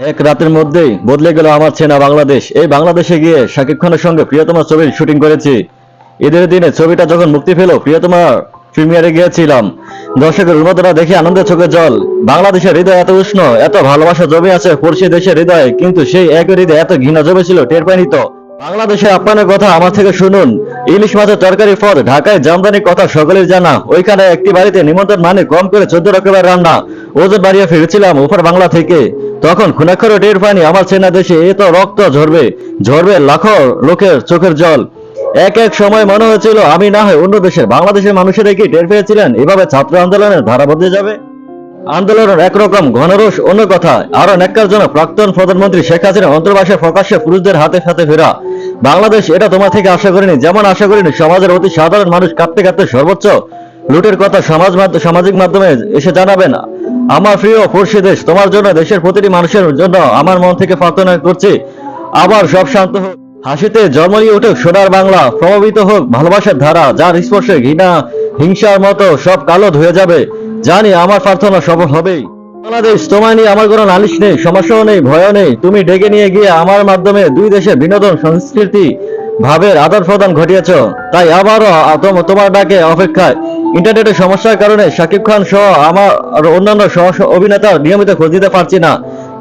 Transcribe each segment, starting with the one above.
এক রাতের মধ্যেই বদলে গেল আমার চেনা বাংলাদেশ। এই বাংলাদেশে গিয়ে শাকিব খানের সঙ্গে প্রিয়তমা ছবির শুটিং করেছি। ঈদের দিনে ছবিটা যখন মুক্তি পেল, প্রিয়তমা প্রিমিয়ারে গিয়েছিলাম। দর্শকের উন্মাদনা দেখে আনন্দের চোখে জল। বাংলাদেশের হৃদয় এত উষ্ণ, এত ভালোবাসা জমে আছে পড়শি দেশের হৃদয়ে, কিন্তু সেই একই হৃদয়ে এত ঘৃণা জমেছিল, টের পাইনি তো। বাংলাদেশের আপ্যায়নের কথা আমার থেকে শুনুন। ইলিশ মাছের তরকারি পর ঢাকায় জামদানির কথা সকলের জানা। ওইখানে একটি বাড়িতে নিমন্ত্রণ মানে কম করে 14 রকমের রান্না। ওজন বাড়িয়ে ফিরেছিলাম ওপার বাংলা থেকে। তখন খুনাক্ষরে টের পাইনি আমার চেনা দেশে এ তো রক্ত ঝরবে, ঝরবে লাখো লোকের চোখের জল। এক এক সময় মনে হয়েছিল আমি না হয় অন্য দেশের, বাংলাদেশের মানুষেরা কি টের পেয়েছিলেন এভাবে ছাত্র আন্দোলনের ধারা বদলে যাবে? আন্দোলনের একরকম ঘনরোষ অন্য কথা। আরো ন্যাক্কারজনক প্রাক্তন প্রধানমন্ত্রী শেখ হাসিনা অন্তর্বাসে প্রকাশ্যে পুরুষদের হাতে হাতে ফেরা। বাংলাদেশ এটা তোমার থেকে আশা করিনি, যেমন আশা করিনি সমাজের অতি সাধারণ মানুষ কাঁপতে কাঁপতে সর্বোচ্চ লুটের কথা সামাজিক মাধ্যমে এসে জানাবেন। আমার প্রিয় পড়শি দেশ, তোমার জন্য দেশের প্রতিটি মানুষের জন্য আমার মন থেকে প্রার্থনা করছি, আবার সব শান্ত হোক, হাসিতে জন্মলিয়ে উঠুক সোনার বাংলা, প্রভাবিত হোক ভালোবাসার ধারা, যার স্পর্শে ঘৃণা হিংসার মতো সব কালো ধুয়ে যাবে। জানি আমার প্রার্থনা সফল হবেই। বাংলাদেশ, তোমায় নিয়ে আমার কোনো নালিশ নেই, সমস্যাও নেই, ভয়ও নেই। তুমি ডেকে নিয়ে গিয়ে আমার মাধ্যমে দুই দেশের বিনোদন সংস্কৃতি ভাবের আদান প্রদান ঘটিয়েছ। তাই আবারও তোমার ডাকে অপেক্ষায়। ইন্টারনেটের সমস্যার কারণে শাকিব খান সহ আমার অন্যান্য সহ অভিনেতা নিয়মিত খোঁজ দিতে পারছি না,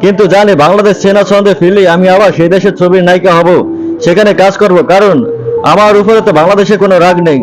কিন্তু জানি বাংলাদেশ চেনা ছন্দে ফিরলেই আমি আবার সেই দেশের ছবির নায়িকা হব, সেখানে কাজ করব, কারণ আমার উপরে তো বাংলাদেশে কোনো রাগ নেই।